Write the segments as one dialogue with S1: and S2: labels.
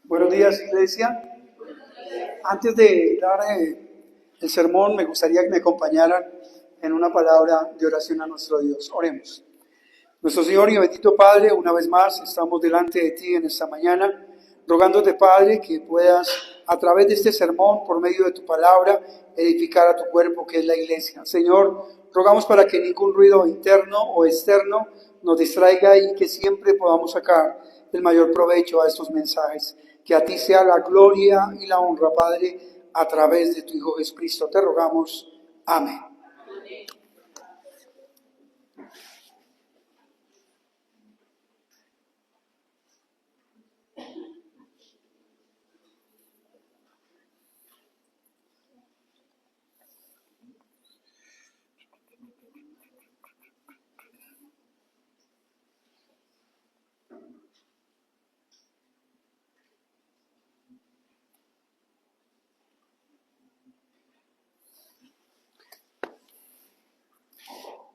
S1: Buenos días, iglesia. Antes de dar el sermón, me gustaría que me acompañaran en una palabra de oración a nuestro Dios. Oremos. Nuestro Señor y bendito Padre, una vez más estamos delante de ti en esta mañana, rogándote, Padre, que puedas, a través de este sermón, por medio de tu palabra, edificar a tu cuerpo, que es la iglesia. Señor, rogamos para que ningún ruido interno o externo nos distraiga y que siempre podamos sacar el mayor provecho a estos mensajes. Que a ti sea la gloria y la honra, Padre, a través de tu Hijo Jesucristo. Te rogamos. Amén.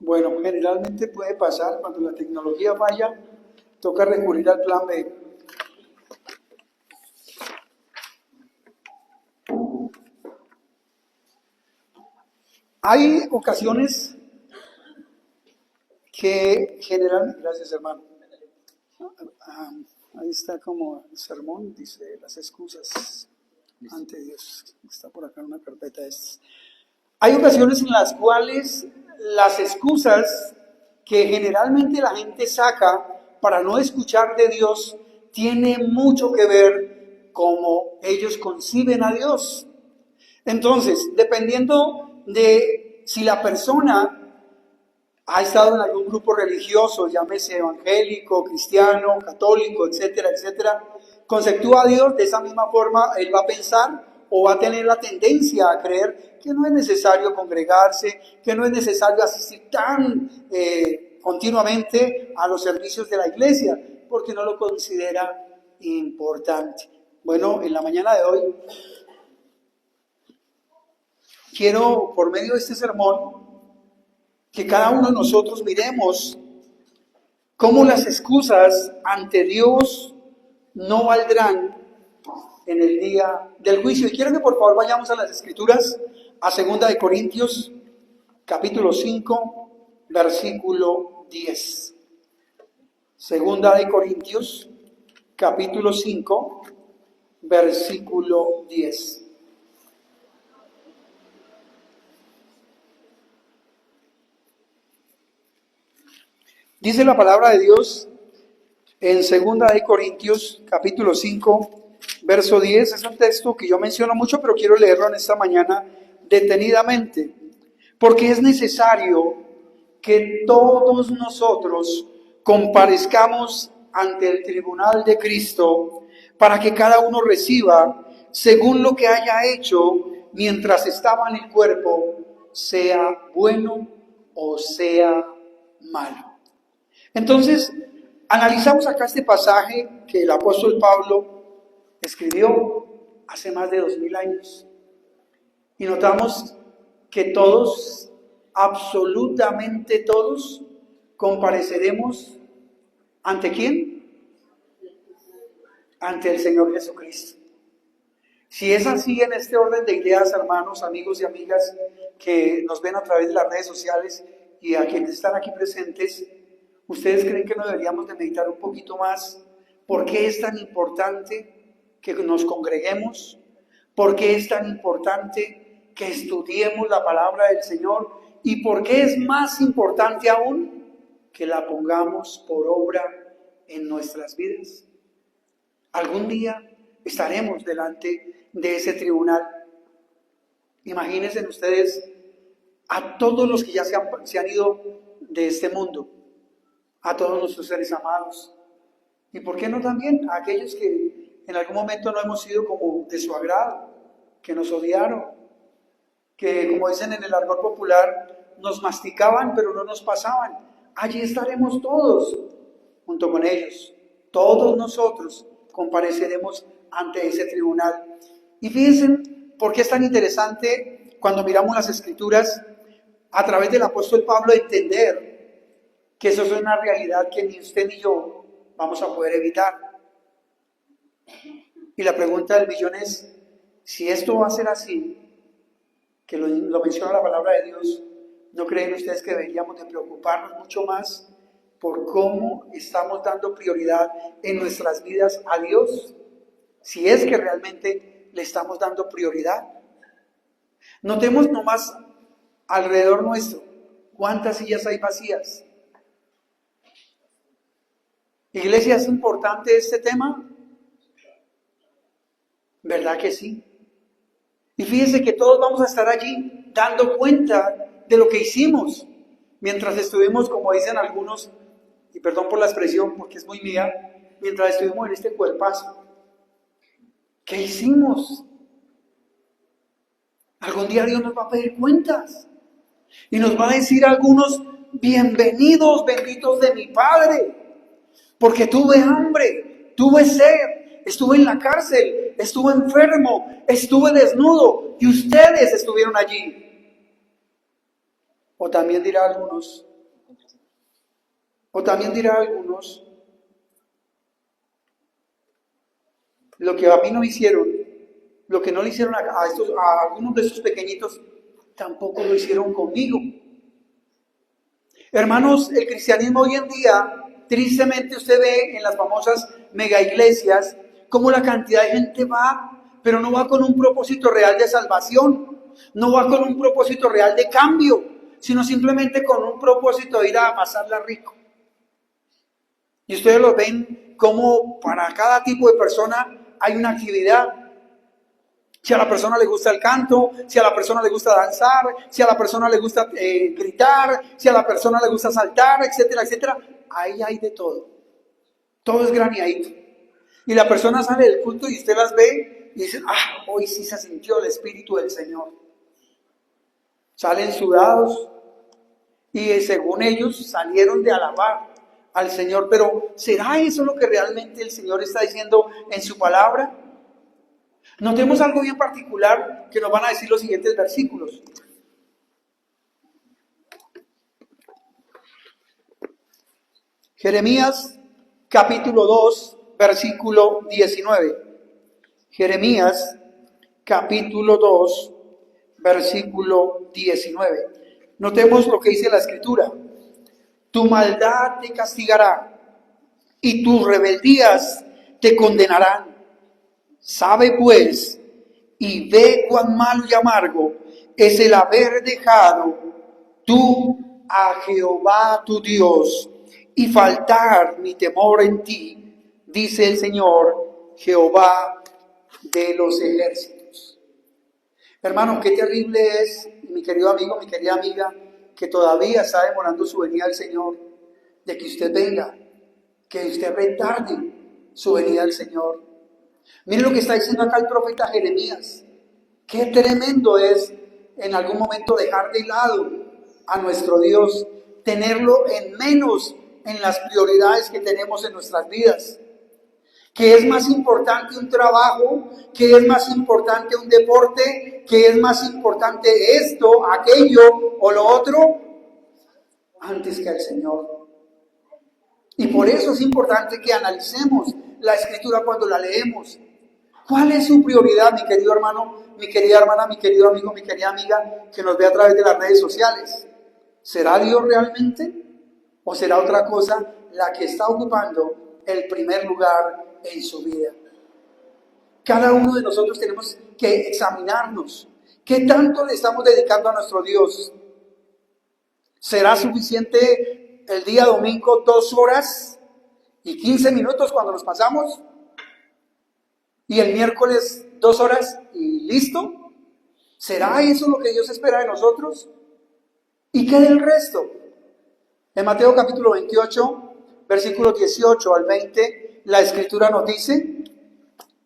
S1: Bueno, generalmente puede pasar cuando la tecnología falla, toca recurrir al plan B. Hay ocasiones que generalmente, gracias hermano, ahí está como el sermón, dice las excusas ante Dios, está por acá en una carpeta de estas. Hay ocasiones en las cuales las excusas que generalmente la gente saca para no escuchar de Dios tienen mucho que ver cómo ellos conciben a Dios. Entonces, dependiendo de si la persona ha estado en algún grupo religioso, llámese evangélico, cristiano, católico, etcétera, etcétera, conceptúa a Dios de esa misma forma, él va a pensar o va a tener la tendencia a creer que no es necesario congregarse, que no es necesario asistir tan continuamente a los servicios de la iglesia, porque no lo considera importante. Bueno, en la mañana de hoy quiero, por medio de este sermón, que cada uno de nosotros miremos cómo las excusas ante Dios no valdrán en el día del juicio. Y quiero que por favor vayamos a las Escrituras, a 2 Corintios, capítulo 5, versículo 10. 2 Corintios, capítulo 5, versículo 10. Dice la palabra de Dios en 2 Corintios capítulo 5, verso 10. Es un texto que yo menciono mucho, pero quiero leerlo en esta mañana detenidamente. Porque es necesario que todos nosotros comparezcamos ante el tribunal de Cristo para que cada uno reciba según lo que haya hecho mientras estaba en el cuerpo, sea bueno o sea malo. Entonces, analizamos acá este pasaje que el apóstol Pablo escribió hace más de 2000 años y notamos que todos, absolutamente todos, compareceremos ¿ante quién? Ante el Señor Jesucristo. Si es así en este orden de ideas, hermanos, amigos y amigas que nos ven a través de las redes sociales y a quienes están aquí presentes, ¿ustedes creen que no deberíamos de meditar un poquito más? ¿Por qué es tan importante que nos congreguemos? ¿Por qué es tan importante que estudiemos la palabra del Señor? ¿Y por qué es más importante aún que la pongamos por obra en nuestras vidas? Algún día estaremos delante de ese tribunal. Imagínense ustedes a todos los que ya se han ido de este mundo, a todos nuestros seres amados. ¿Y por qué no también a aquellos que en algún momento no hemos sido como de su agrado, que nos odiaron, que como dicen en el argot popular, nos masticaban pero no nos pasaban? Allí estaremos todos junto con ellos. Todos nosotros compareceremos ante ese tribunal. Y fíjense por qué es tan interesante cuando miramos las Escrituras a través del apóstol Pablo entender que eso es una realidad que ni usted ni yo vamos a poder evitar. Y la pregunta del millón es, si esto va a ser así, que lo menciona la palabra de Dios, ¿no creen ustedes que deberíamos de preocuparnos mucho más por cómo estamos dando prioridad en nuestras vidas a Dios? Si es que realmente le estamos dando prioridad. Notemos nomás alrededor nuestro, ¿cuántas sillas hay vacías? Iglesia, ¿es importante este tema? ¿Verdad que sí? Y fíjense que todos vamos a estar allí dando cuenta de lo que hicimos mientras estuvimos, como dicen algunos, y perdón por la expresión porque es muy mía, mientras estuvimos en este cuerpazo. ¿Qué hicimos? Algún día Dios nos va a pedir cuentas y nos va a decir a algunos, bienvenidos, benditos de mi Padre, porque tuve hambre, tuve sed, estuve en la cárcel, estuve enfermo, estuve desnudo y ustedes estuvieron allí. O también dirá algunos, lo que a mí no hicieron, lo que no le hicieron a algunos de estos pequeñitos, tampoco lo hicieron conmigo. Hermanos, el cristianismo hoy en día, tristemente usted ve en las famosas mega iglesias, cómo la cantidad de gente va, pero no va con un propósito real de salvación, no va con un propósito real de cambio, sino simplemente con un propósito de ir a pasarla rico. Y ustedes lo ven como para cada tipo de persona hay una actividad. Si a la persona le gusta el canto, si a la persona le gusta danzar, si a la persona le gusta gritar, si a la persona le gusta saltar, etcétera, etcétera. Ahí hay de todo. Todo es graneadito. Y la persona sale del culto y usted las ve y dice, hoy sí se sintió el Espíritu del Señor. Salen sudados y según ellos salieron de alabar al Señor. Pero ¿será eso lo que realmente el Señor está diciendo en su palabra? Notemos algo bien particular que nos van a decir los siguientes versículos. Jeremías capítulo 2, versículo 19. Jeremías capítulo 2, versículo 19. Notemos lo que dice la Escritura. Tu maldad te castigará y tus rebeldías te condenarán. Sabe pues y ve cuán malo y amargo es el haber dejado tú a Jehová tu Dios y faltar mi temor en ti, dice el Señor, Jehová de los ejércitos. Hermano, qué terrible es, mi querido amigo, mi querida amiga, que todavía está demorando su venida al Señor, de que usted venga, que usted retarde su venida al Señor. Miren lo que está diciendo acá el profeta Jeremías. Qué tremendo es en algún momento dejar de lado a nuestro Dios, tenerlo en menos en las prioridades que tenemos en nuestras vidas. ¿Qué es más importante un trabajo? ¿Qué es más importante un deporte? ¿Qué es más importante esto, aquello o lo otro? Antes que al Señor. Y por eso es importante que analicemos la Escritura cuando la leemos. ¿Cuál es su prioridad, mi querido hermano, mi querida hermana, mi querido amigo, mi querida amiga que nos ve a través de las redes sociales? ¿Será Dios realmente? ¿O será otra cosa la que está ocupando el primer lugar en su vida? Cada uno de nosotros tenemos que examinarnos. ¿Qué tanto le estamos dedicando a nuestro Dios? ¿Será suficiente el día domingo 2 horas y 15 minutos cuando nos pasamos? ¿Y el miércoles 2 horas y listo? ¿Será eso lo que Dios espera de nosotros? ¿Y qué del resto? En Mateo capítulo 28, versículos 18 al 20, la Escritura nos dice,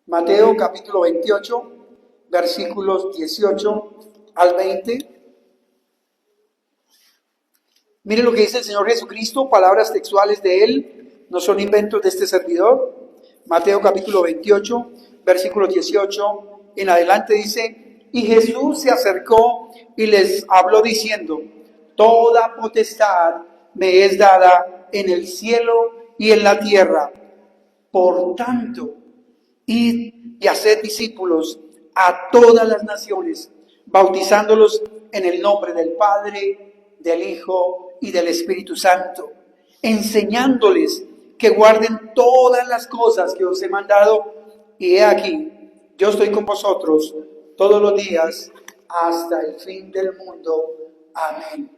S1: Mateo capítulo 28, versículos 18 al 20. Miren lo que dice el Señor Jesucristo, palabras textuales de Él, no son inventos de este servidor. Mateo capítulo 28, versículo 18 en adelante dice, y Jesús se acercó y les habló diciendo, toda potestad me es dada en el cielo y en la tierra. Por tanto, id y haced discípulos a todas las naciones, bautizándolos en el nombre del Padre, del Hijo y del Espíritu Santo, enseñándoles que guarden todas las cosas que os he mandado, y he aquí, yo estoy con vosotros todos los días hasta el fin del mundo. Amén.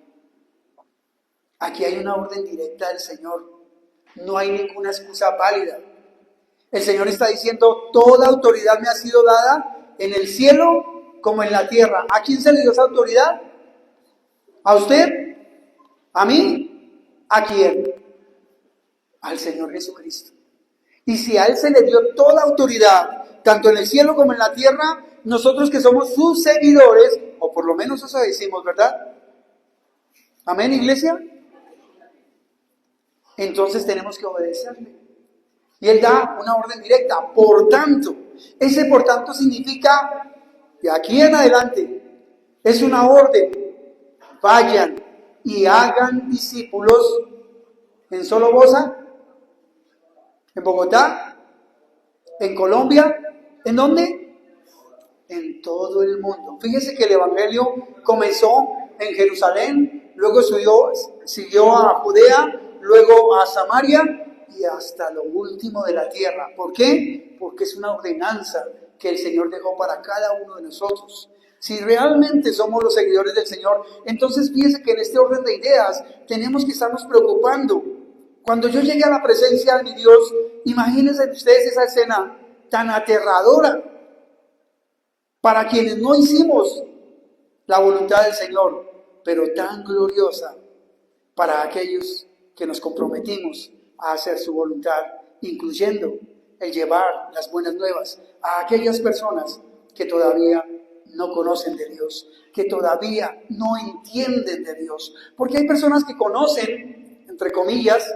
S1: Aquí hay una orden directa del Señor. No hay ninguna excusa válida. El Señor está diciendo, toda autoridad me ha sido dada en el cielo como en la tierra. ¿A quién se le dio esa autoridad? ¿A usted? ¿A mí? ¿A quién? Al Señor Jesucristo. Y si a Él se le dio toda autoridad, tanto en el cielo como en la tierra, nosotros que somos sus seguidores, o por lo menos eso decimos, ¿verdad? Amén, iglesia. Entonces tenemos que obedecerle. Y Él da una orden directa. Por tanto, ese por tanto significa de aquí en adelante es una orden. Vayan y hagan discípulos en Solobosa, en Bogotá, en Colombia, ¿en dónde? En todo el mundo. Fíjese que el Evangelio comenzó en Jerusalén, luego siguió a Judea, luego a Samaria y hasta lo último de la tierra. ¿Por qué? Porque es una ordenanza que el Señor dejó para cada uno de nosotros. Si realmente somos los seguidores del Señor, entonces fíjese que en este orden de ideas tenemos que estarnos preocupando. Cuando yo llegue a la presencia de mi Dios, imagínense ustedes esa escena tan aterradora para quienes no hicimos la voluntad del Señor, pero tan gloriosa para aquellos que nos comprometimos a hacer su voluntad, incluyendo el llevar las buenas nuevas a aquellas personas que todavía no conocen de Dios, que todavía no entienden de Dios. Porque hay personas que conocen, entre comillas,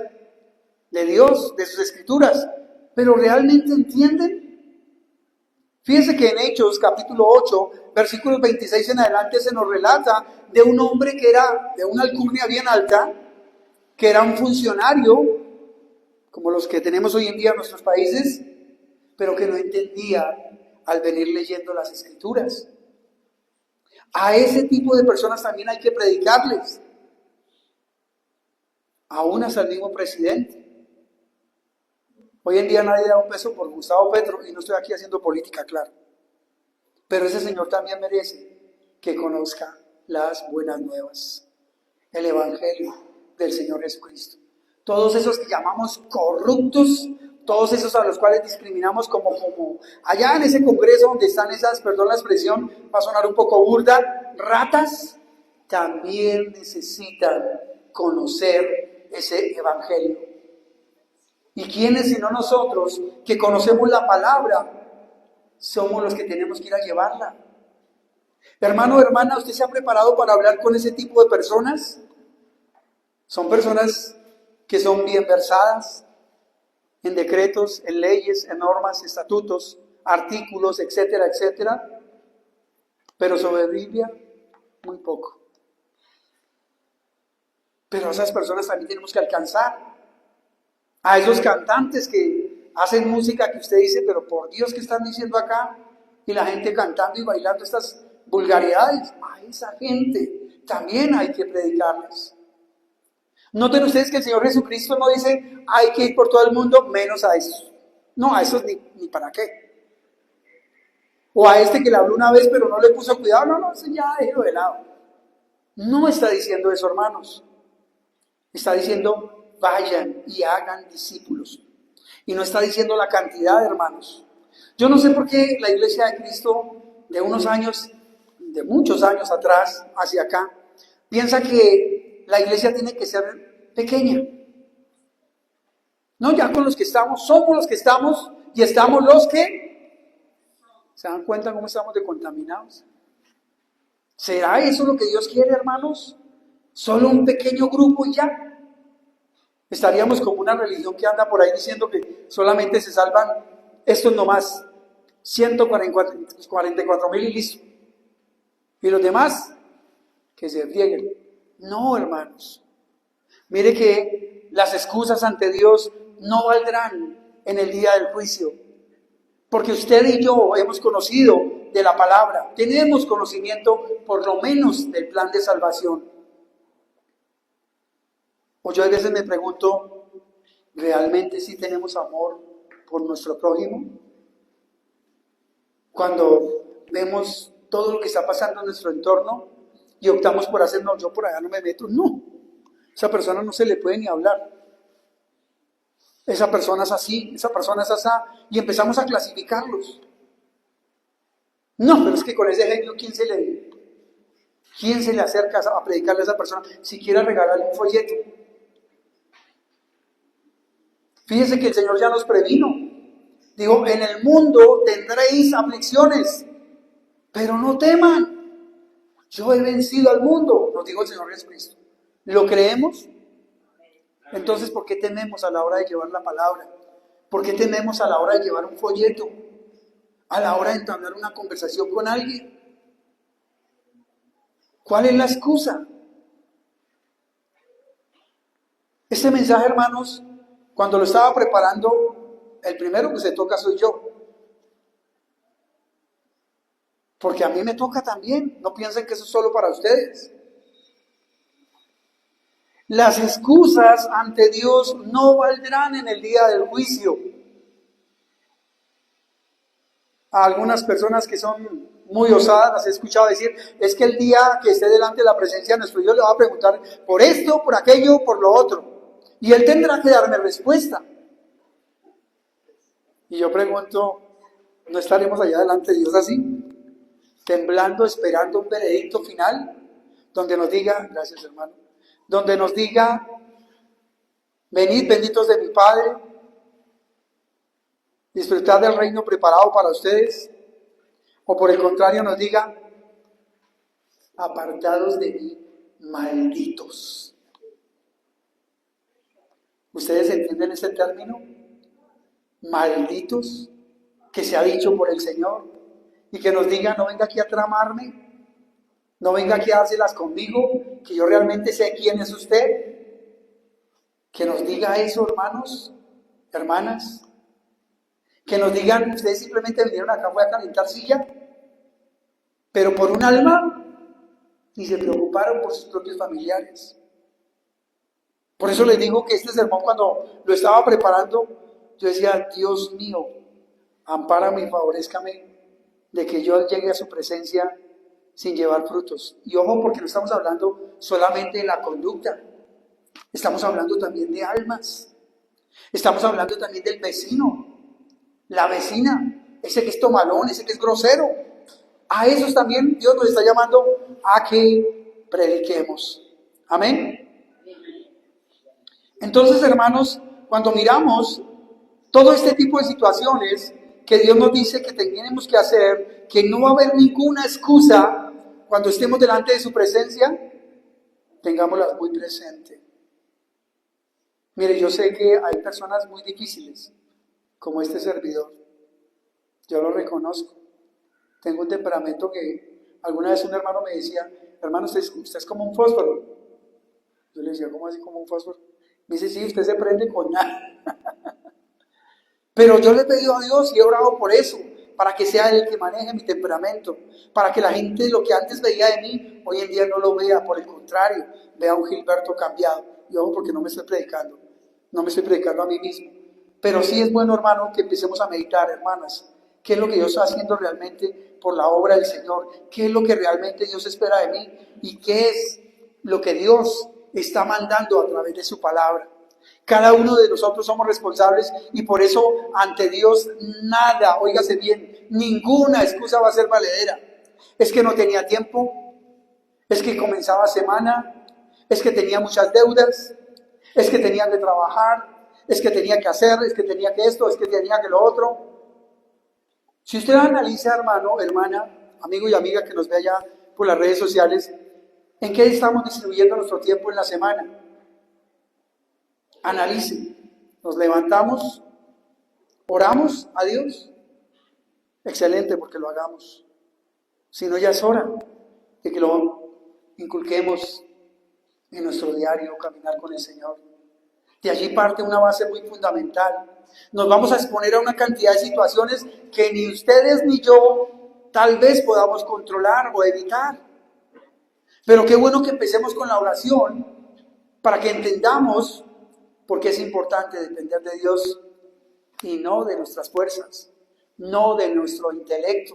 S1: de Dios, de sus escrituras, pero ¿realmente entienden? Fíjense que en Hechos capítulo 8, versículos 26 en adelante se nos relata de un hombre que era de una alcurnia bien alta, que era un funcionario, como los que tenemos hoy en día en nuestros países, pero que no entendía al venir leyendo las escrituras. A ese tipo de personas también hay que predicarles, aún hasta el mismo presidente. Hoy en día nadie da un peso por Gustavo Petro, y no estoy aquí haciendo política, claro. Pero ese señor también merece que conozca las buenas nuevas, el Evangelio del Señor Jesucristo. Todos esos que llamamos corruptos, todos esos a los cuales discriminamos como allá en ese congreso donde están esas, perdón la expresión, va a sonar un poco burda, ratas, también necesitan conocer ese Evangelio. ¿Y quiénes sino nosotros que conocemos la palabra somos los que tenemos que ir a llevarla? Hermano, hermana, ¿usted se ha preparado para hablar con ese tipo de personas? Son personas que son bien versadas en decretos, en leyes, en normas, estatutos, artículos, etcétera, etcétera, pero sobre Biblia, muy poco. Pero a esas personas también tenemos que alcanzar. A esos cantantes que hacen música que usted dice, pero por Dios, ¿qué están diciendo acá? Y la gente cantando y bailando estas vulgaridades. A esa gente también hay que predicarles. Noten ustedes que el Señor Jesucristo no dice, hay que ir por todo el mundo, menos a esos. No, a esos ni para qué. O a este que le habló una vez, pero no le puso cuidado. No, ese ya déjelo de lado. No está diciendo eso, hermanos. Está diciendo, vayan y hagan discípulos. Y no está diciendo la cantidad, hermanos. Yo no sé por qué la Iglesia de Cristo de unos años, de muchos años atrás, hacia acá, piensa que la iglesia tiene que ser pequeña. No, ya con los que estamos, somos los que estamos y estamos los que... ¿Se dan cuenta cómo estamos de contaminados? ¿Será eso lo que Dios quiere, hermanos? ¿Solo un pequeño grupo y ya? Estaríamos como una religión que anda por ahí diciendo que solamente se salvan estos nomás, 144,000 y listo. Y los demás, que se rieguen. No, hermanos. Mire que las excusas ante Dios no valdrán en el día del juicio. Porque usted y yo hemos conocido de la palabra, tenemos conocimiento por lo menos del plan de salvación. O yo a veces me pregunto, ¿realmente sí tenemos amor por nuestro prójimo? Cuando vemos todo lo que está pasando en nuestro entorno y optamos por hacer, no, yo por allá no me meto, no. Esa persona no se le puede ni hablar. Esa persona es así, esa persona es asá, y empezamos a clasificarlos. No, pero es que con ese genio, ¿quién se le acerca a predicarle a esa persona? Si quiere regalarle un folleto. Fíjense que el Señor ya nos previno. Dijo, en el mundo tendréis aflicciones, pero no teman. Yo he vencido al mundo, nos dijo el Señor Jesucristo. ¿Lo creemos? Entonces, ¿por qué tememos a la hora de llevar la palabra? ¿Por qué tememos a la hora de llevar un folleto? A la hora de entablar una conversación con alguien. ¿Cuál es la excusa? Este mensaje, hermanos, cuando lo estaba preparando, el primero que se toca soy yo. Porque a mí me toca también. No piensen que eso es solo para ustedes. Las excusas ante Dios no valdrán en el día del juicio. A algunas personas que son muy osadas las he escuchado decir, es que el día que esté delante de la presencia de nuestro Dios le va a preguntar por esto, por aquello, por lo otro. Y Él tendrá que darme respuesta. Y yo pregunto, ¿no estaremos allá delante de Dios así? Temblando, esperando un veredicto final, donde nos diga, gracias hermano, donde nos diga, venid benditos de mi Padre, disfrutad del reino preparado para ustedes, o por el contrario nos diga, apartados de mí, malditos. ¿Ustedes entienden ese término? Malditos, que se ha dicho por el Señor, y que nos diga, no venga aquí a tramarme, no venga aquí a dárselas conmigo, que yo realmente sé quién es usted. Que nos diga eso, hermanos, hermanas. Que nos digan, ustedes simplemente vinieron acá, voy a calentar silla, pero por un alma, y se preocuparon por sus propios familiares. Por eso les digo que este sermón, cuando lo estaba preparando, yo decía, Dios mío, ampárame y favorézcame de que yo llegue a su presencia sin llevar frutos. Y ojo, porque no estamos hablando solamente de la conducta, estamos hablando también de almas, estamos hablando también del vecino, la vecina, ese que es tomalón, ese que es grosero. A esos también Dios nos está llamando a que prediquemos. Amén. Entonces, hermanos, cuando miramos todo este tipo de situaciones que Dios nos dice que tenemos que hacer, que no va a haber ninguna excusa cuando estemos delante de su presencia, tengámoslas muy presente. Mire, yo sé que hay personas muy difíciles, como este servidor. Yo lo reconozco. Tengo un temperamento que alguna vez un hermano me decía, hermano, usted es como un fósforo. Yo le decía, ¿cómo así como un fósforo? Me dice, sí, usted se prende con nada. Pero yo le he pedido a Dios y he orado por eso, para que sea Él el que maneje mi temperamento, para que la gente lo que antes veía de mí, hoy en día no lo vea, por el contrario, vea a un Gilberto cambiado. Y ojo, porque no me estoy predicando a mí mismo. Pero sí es bueno, hermano, que empecemos a meditar, hermanas, qué es lo que Dios está haciendo realmente por la obra del Señor, qué es lo que realmente Dios espera de mí y qué es lo que Dios está mandando a través de su palabra. Cada uno de nosotros somos responsables y por eso ante Dios nada, óigase bien, ninguna excusa va a ser valedera. Es que no tenía tiempo, es que comenzaba semana, es que tenía muchas deudas, es que tenía que trabajar, es que tenía que hacer, es que tenía que esto, es que tenía que lo otro. Si usted analiza, hermano, hermana, amigo y amiga que nos ve allá por las redes sociales, ¿en qué estamos distribuyendo nuestro tiempo en la semana? Analice. Nos levantamos, oramos a Dios. Excelente, porque lo hagamos. Si no, ya es hora de que lo inculquemos en nuestro diario caminar con el Señor. De allí parte una base muy fundamental. Nos vamos a exponer a una cantidad de situaciones que ni ustedes ni yo tal vez podamos controlar o evitar. Pero qué bueno que empecemos con la oración para que entendamos por qué es importante depender de Dios y no de nuestras fuerzas, no de nuestro intelecto.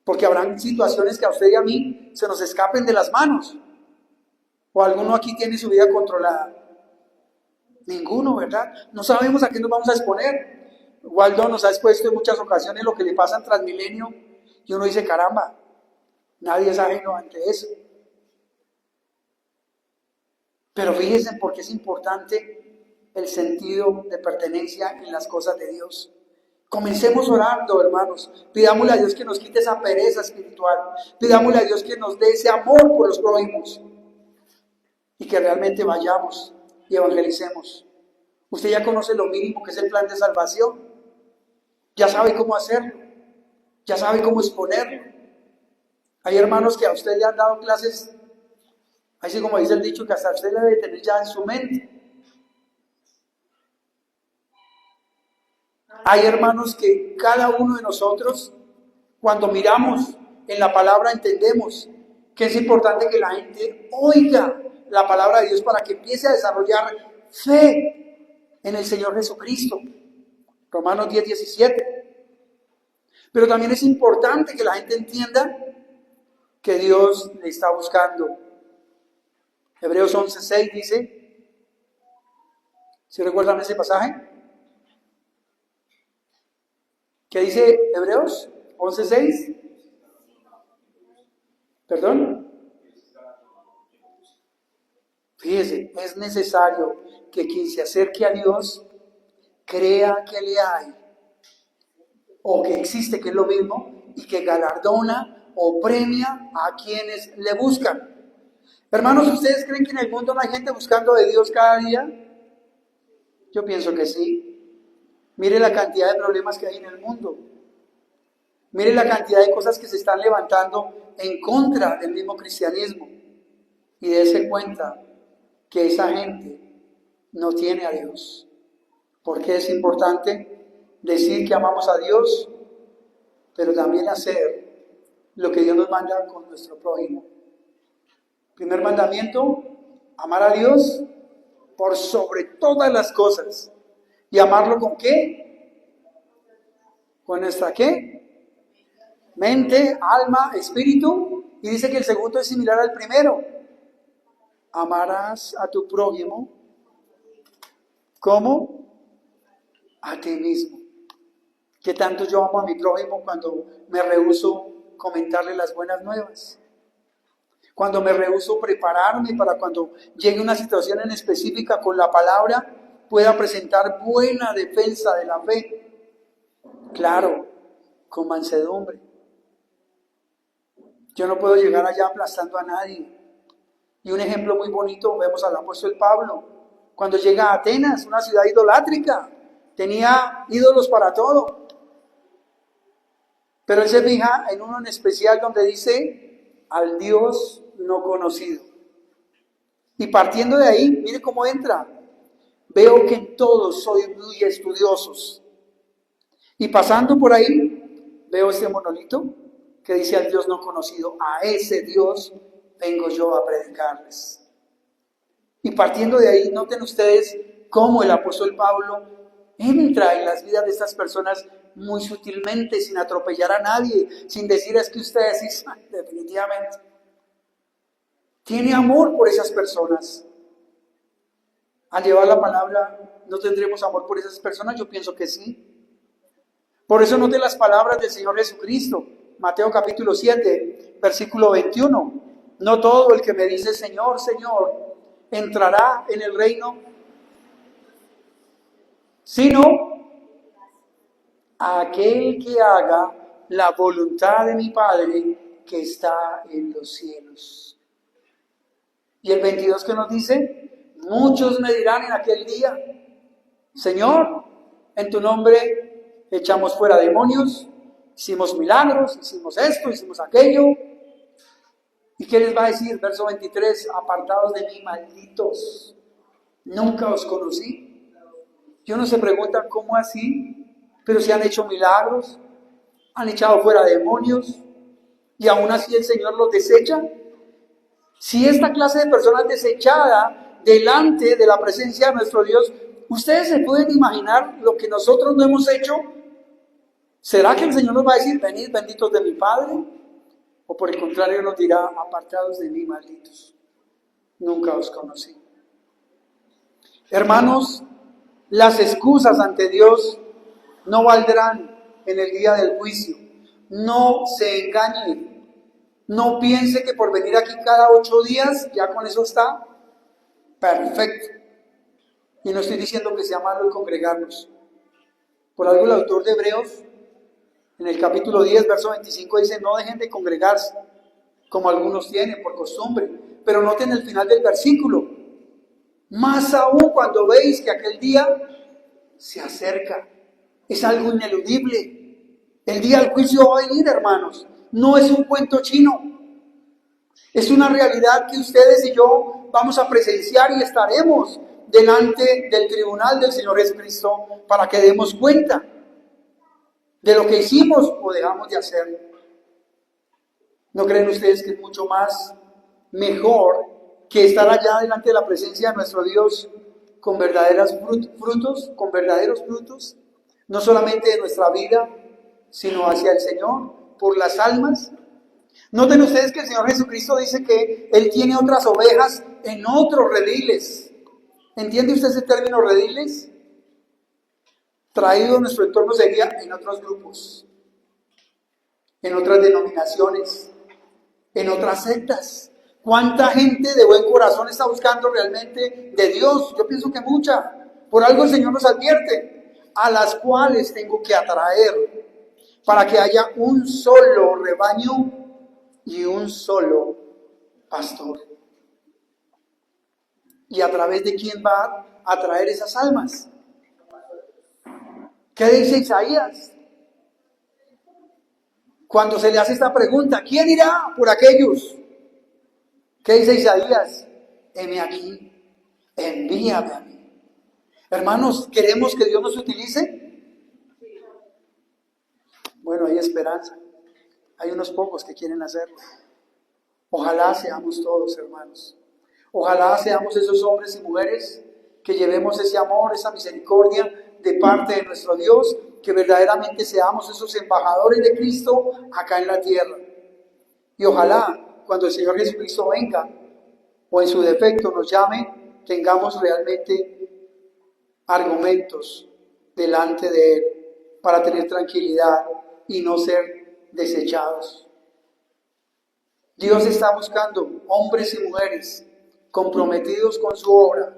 S1: Porque habrán situaciones que a usted y a mí se nos escapen de las manos. ¿O alguno aquí tiene su vida controlada? Ninguno, ¿verdad? No sabemos a qué nos vamos a exponer. Waldo nos ha expuesto en muchas ocasiones lo que le pasa en Transmilenio y uno dice, caramba, nadie es ajeno ante eso. Pero fíjense por qué es importante el sentido de pertenencia en las cosas de Dios. Comencemos orando, hermanos. Pidámosle a Dios que nos quite esa pereza espiritual. Pidámosle a Dios que nos dé ese amor por los prójimos. Y que realmente vayamos y evangelicemos. Usted ya conoce lo mínimo que es el plan de salvación. Ya sabe cómo hacerlo. Ya sabe cómo exponerlo. Hay hermanos que a usted le han dado clases, así como dice el dicho, que hasta usted le debe tener ya en su mente. Hay hermanos que cada uno de nosotros, cuando miramos en la palabra, entendemos que es importante que la gente oiga la palabra de Dios para que empiece a desarrollar fe en el Señor Jesucristo. Romanos 10:17. Pero también es importante que la gente entienda que Dios le está buscando. Hebreos 11:6 dice, ¿se recuerdan ese pasaje? ¿Qué dice Hebreos 11:6? ¿Perdón? Fíjese, es necesario que quien se acerque a Dios crea que le hay, o que existe, que es lo mismo, y que galardona o premia a quienes le buscan. Hermanos, ¿ustedes creen que en el mundo no hay gente buscando de Dios cada día? Yo pienso que sí. Mire la cantidad de problemas que hay en el mundo. Mire la cantidad de cosas que se están levantando en contra del mismo cristianismo. Y dése cuenta que esa gente no tiene a Dios. Porque es importante decir que amamos a Dios, pero también hacer lo que Dios nos manda con nuestro prójimo. Primer mandamiento, amar a Dios por sobre todas las cosas. ¿Y amarlo con qué? ¿Con nuestra qué? Mente, alma, espíritu. Y dice que el segundo es similar al primero. Amarás a tu prójimo como a ti mismo. ¿Qué tanto yo amo a mi prójimo cuando me rehúso comentarle las buenas nuevas? Cuando me rehúso prepararme para cuando llegue una situación en específica con la palabra pueda presentar buena defensa de la fe. Claro, con mansedumbre. Yo no puedo llegar allá aplastando a nadie. Y un ejemplo muy bonito vemos al apóstol Pablo. Cuando llega a Atenas, una ciudad idolátrica, tenía ídolos para todo. Pero él se fija en uno en especial donde dice, al Dios no conocido. Y partiendo de ahí, mire cómo entra. Veo que en todos sois muy estudiosos. Y pasando por ahí, veo este monolito que dice al Dios no conocido. A ese Dios vengo yo a predicarles. Y partiendo de ahí, noten ustedes cómo el apóstol Pablo entra en las vidas de estas personas muy sutilmente, sin atropellar a nadie, sin decir es que ustedes sí, definitivamente. Tiene amor por esas personas. Al llevar la palabra, ¿no tendremos amor por esas personas? Yo pienso que sí. Por eso note las palabras del Señor Jesucristo. Mateo capítulo 7, versículo 21. No todo el que me dice Señor, Señor, entrará en el reino, sino aquel que haga la voluntad de mi Padre que está en los cielos. Y el 22 que nos dice, muchos me dirán en aquel día, Señor, en tu nombre echamos fuera demonios, hicimos milagros, hicimos esto, hicimos aquello. ¿Y qué les va a decir? Verso 23, apartados de mí, malditos. Nunca os conocí. Yo no se preguntan cómo así, pero si han hecho milagros, han echado fuera demonios y aún así el Señor los desecha. Si esta clase de personas desechada delante de la presencia de nuestro Dios, ¿ustedes se pueden imaginar lo que nosotros no hemos hecho? ¿Será que el Señor nos va a decir, venid benditos de mi Padre? ¿O por el contrario nos dirá, apartados de mí, malditos? Nunca os conocí. Hermanos, las excusas ante Dios no valdrán en el día del juicio. No se engañen. No piense que por venir aquí cada 8 días, ya con eso está perfecto. Y no estoy diciendo que sea malo el congregarnos. Por algo el autor de Hebreos, en el capítulo 10, verso 25, dice, no dejen de congregarse, como algunos tienen por costumbre. Pero noten el final del versículo. Más aún cuando veis que aquel día se acerca. Es algo ineludible. El día del juicio va a venir, hermanos. No es un cuento chino. Es una realidad que ustedes y yo vamos a presenciar y estaremos delante del tribunal del Señor Jesucristo para que demos cuenta de lo que hicimos o dejamos de hacer. ¿No creen ustedes que es mucho más mejor que estar allá delante de la presencia de nuestro Dios con verdaderos frutos, no solamente de nuestra vida, sino hacia el Señor, por las almas? Noten ustedes que el Señor Jesucristo dice que Él tiene otras ovejas en otros rediles. ¿Entiende usted ese término rediles? Traído en nuestro entorno sería en otros grupos, en otras denominaciones, en otras sectas. ¿Cuánta gente de buen corazón está buscando realmente de Dios? Yo pienso que mucha. Por algo el Señor nos advierte, a las cuales tengo que atraer para que haya un solo rebaño y un solo pastor. ¿Y a través de quién va a atraer esas almas? ¿Qué dice Isaías? Cuando se le hace esta pregunta, ¿quién irá por aquellos? ¿Qué dice Isaías? Heme aquí, envíame a mí. Hermanos, ¿queremos que Dios nos utilice? Bueno, hay esperanza. Hay unos pocos que quieren hacerlo. Ojalá seamos todos, hermanos. Ojalá seamos esos hombres y mujeres que llevemos ese amor, esa misericordia de parte de nuestro Dios, que verdaderamente seamos esos embajadores de Cristo acá en la tierra. Y ojalá cuando el Señor Jesucristo venga o en su defecto nos llame, tengamos realmente argumentos delante de Él para tener tranquilidad y no ser desechados. Dios está buscando hombres y mujeres comprometidos con su obra,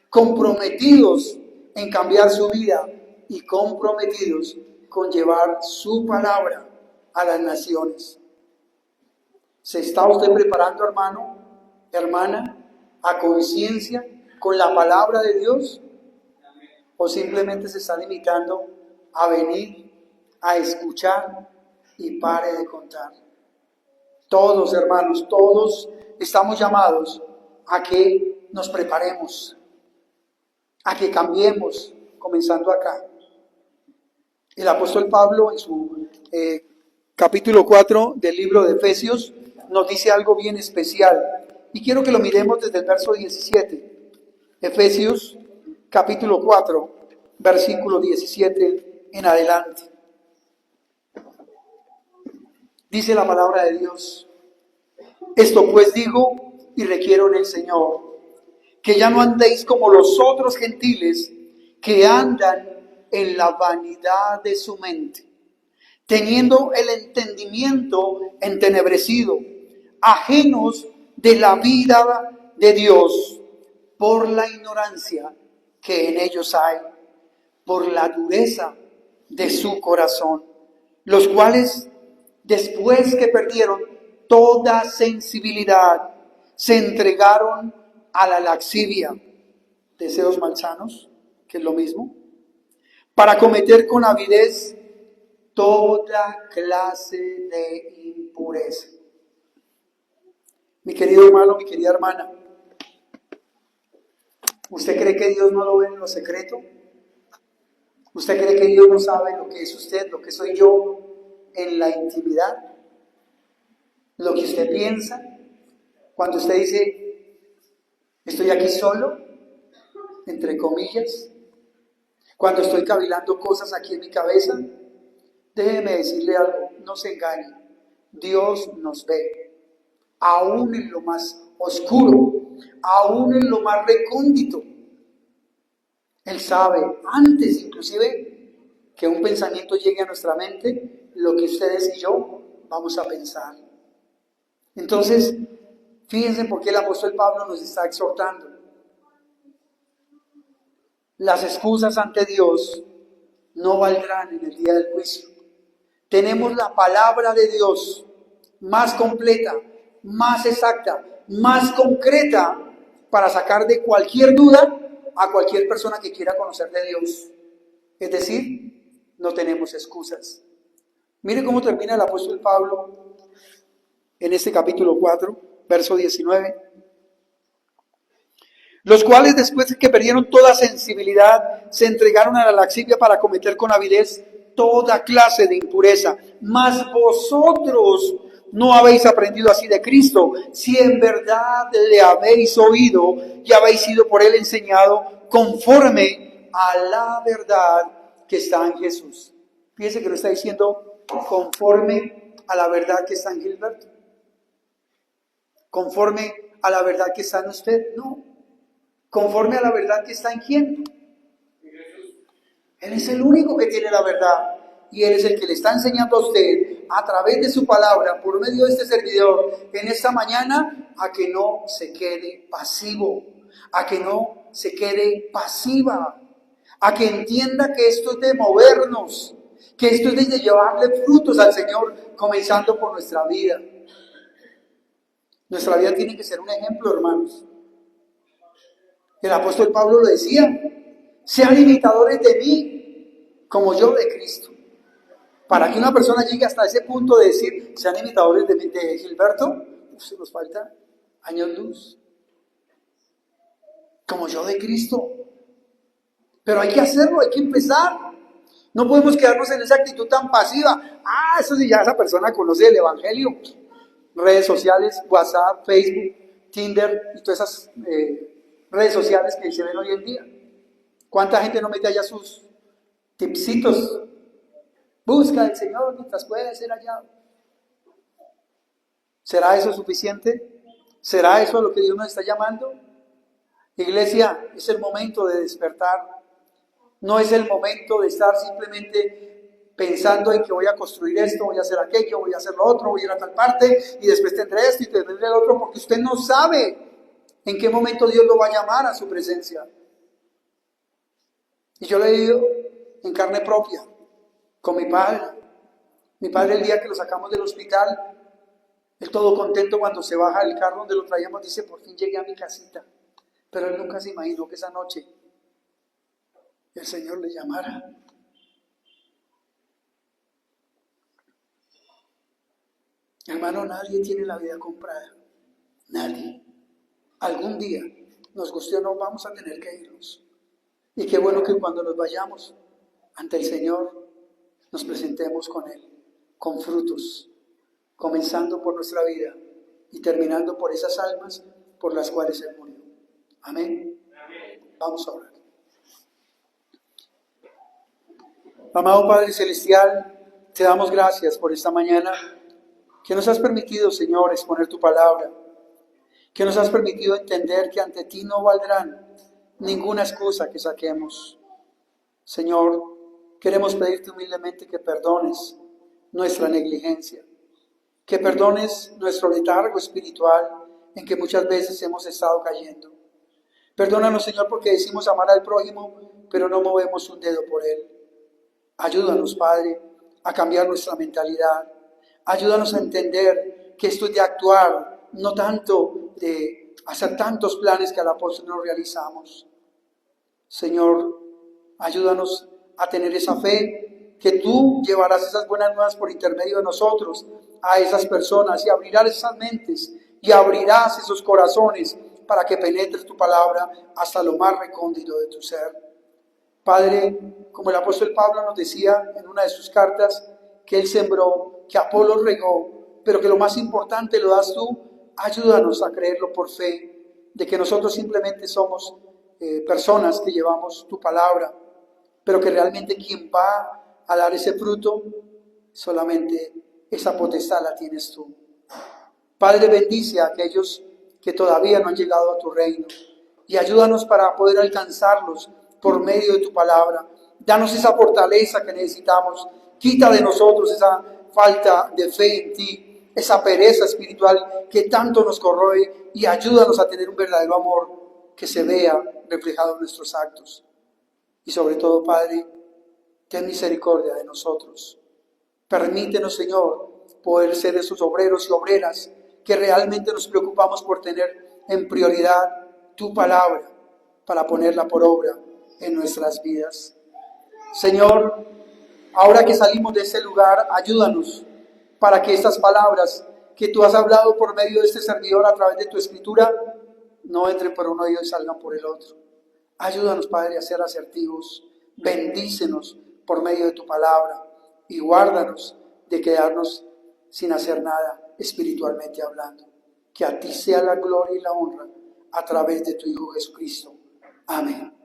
S1: comprometidos en cambiar su vida y comprometidos con llevar su palabra a las naciones. ¿Se está usted preparando, hermano, hermana, a conciencia con la palabra de Dios? ¿O simplemente se está limitando a venir, a escuchar y pare de contar? Todos, hermanos, todos estamos llamados a que nos preparemos, a que cambiemos, comenzando acá. El apóstol Pablo en su capítulo 4 del libro de Efesios nos dice algo bien especial y quiero que lo miremos desde el verso 17. Efesios capítulo 4, versículo 17 en adelante. Dice la palabra de Dios: esto pues digo y requiero en el Señor, que ya no andéis como los otros gentiles que andan en la vanidad de su mente, teniendo el entendimiento entenebrecido, ajenos de la vida de Dios, por la ignorancia que en ellos hay, por la dureza de su corazón, los cuales, después que perdieron toda sensibilidad, se entregaron a la lascivia, deseos malsanos, que es lo mismo, para cometer con avidez toda clase de impureza. Mi querido hermano, mi querida hermana, ¿Usted cree que Dios no lo ve en lo secreto? ¿Usted cree que Dios no sabe lo que es usted, lo que soy yo en la intimidad? Lo que usted piensa. Cuando usted dice, estoy aquí solo, entre comillas. Cuando estoy cavilando cosas aquí en mi cabeza. Déjeme decirle algo, no se engañe. Dios nos ve, aún en lo más oscuro, aún en lo más recóndito. Él sabe, antes inclusive que un pensamiento llegue a nuestra mente, lo que ustedes y yo vamos a pensar. Entonces, fíjense por qué el apóstol Pablo nos está exhortando. Las excusas ante Dios no valdrán en el día del juicio. Tenemos la palabra de Dios más completa, más exacta, más concreta para sacar de cualquier duda a cualquier persona que quiera conocer de Dios. Es decir, no tenemos excusas. Mire cómo termina el apóstol Pablo en este capítulo 4, verso 19. Los cuales después de que perdieron toda sensibilidad, se entregaron a la laxivia para cometer con avidez toda clase de impureza. Mas vosotros no habéis aprendido así de Cristo, si en verdad le habéis oído y habéis sido por él enseñado conforme a la verdad que está en Jesús. Fíjese que lo está diciendo conforme a la verdad que está en Gilberto. Conforme a la verdad que está en usted, no. Conforme a la verdad que está en quién. Él es el único que tiene la verdad. Y Él es el que le está enseñando a usted, a través de su palabra, por medio de este servidor, en esta mañana, a que no se quede pasivo, a que no se quede pasiva, a que entienda que esto es de movernos, que esto es de llevarle frutos al Señor, comenzando por nuestra vida. Nuestra vida tiene que ser un ejemplo, hermanos. El apóstol Pablo lo decía, sean imitadores de mí, como yo de Cristo. Para que una persona llegue hasta ese punto de decir, sean imitadores de Gilberto, se nos falta años luz. Como yo de Cristo. Pero hay que hacerlo, hay que empezar. No podemos quedarnos en esa actitud tan pasiva. Eso sí, ya esa persona conoce el Evangelio. Redes sociales, WhatsApp, Facebook, Tinder y todas esas redes sociales que se ven hoy en día. ¿Cuánta gente no mete allá sus tipsitos? Busca al Señor mientras puede ser hallado. ¿Será eso suficiente? ¿Será eso a lo que Dios nos está llamando? Iglesia, es el momento de despertar. No es el momento de estar simplemente pensando en que voy a construir esto, voy a hacer aquello, voy a hacer lo otro, voy a ir a tal parte y después tendré esto y tendré el otro, porque usted no sabe en qué momento Dios lo va a llamar a su presencia. Y yo lo he vivido en carne propia, con mi padre. Mi padre, el día que lo sacamos del hospital, él todo contento cuando se baja del carro donde lo traíamos, dice, por fin llegué a mi casita. Pero él nunca se imaginó que esa noche el Señor le llamara. Hermano, nadie tiene la vida comprada. Nadie. Algún día, nos guste o no, vamos a tener que irnos. Y qué bueno que cuando nos vayamos ante el Señor, nos presentemos con Él, con frutos, comenzando por nuestra vida y terminando por esas almas por las cuales Él murió. Amén. Amén. Vamos a orar. Amado Padre Celestial, te damos gracias por esta mañana que nos has permitido, Señor, exponer tu palabra, que nos has permitido entender que ante ti no valdrán ninguna excusa que saquemos. Señor, queremos pedirte humildemente que perdones nuestra negligencia, que perdones nuestro letargo espiritual en que muchas veces hemos estado cayendo. Perdónanos, Señor, porque decimos amar al prójimo, pero no movemos un dedo por él. Ayúdanos, Padre, a cambiar nuestra mentalidad. Ayúdanos a entender que esto es de actuar, no tanto de hacer tantos planes que al apóstol no realizamos. Señor, ayúdanos a tener esa fe, que tú llevarás esas buenas nuevas por intermedio de nosotros a esas personas y abrirás esas mentes y abrirás esos corazones para que penetre tu palabra hasta lo más recóndito de tu ser. Padre, como el apóstol Pablo nos decía en una de sus cartas, que él sembró, que Apolo regó, pero que lo más importante lo das tú, ayúdanos a creerlo por fe, de que nosotros simplemente somos personas que llevamos tu palabra, pero que realmente quien va a dar ese fruto, solamente esa potestad la tienes tú. Padre, bendice a aquellos que todavía no han llegado a tu reino y ayúdanos para poder alcanzarlos por medio de tu palabra. Danos esa fortaleza que necesitamos. Quita de nosotros esa falta de fe en ti, esa pereza espiritual que tanto nos corroe, y ayúdanos a tener un verdadero amor que se vea reflejado en nuestros actos. Y sobre todo, Padre, ten misericordia de nosotros. Permítenos, Señor, poder ser esos obreros y obreras que realmente nos preocupamos por tener en prioridad tu palabra para ponerla por obra en nuestras vidas. Señor, ahora que salimos de ese lugar, ayúdanos para que estas palabras que tú has hablado por medio de este servidor a través de tu escritura no entren por un oído y salgan por el otro. Ayúdanos, Padre, a ser asertivos. Bendícenos por medio de tu palabra y guárdanos de quedarnos sin hacer nada espiritualmente hablando. Que a ti sea la gloria y la honra a través de tu Hijo Jesucristo. Amén.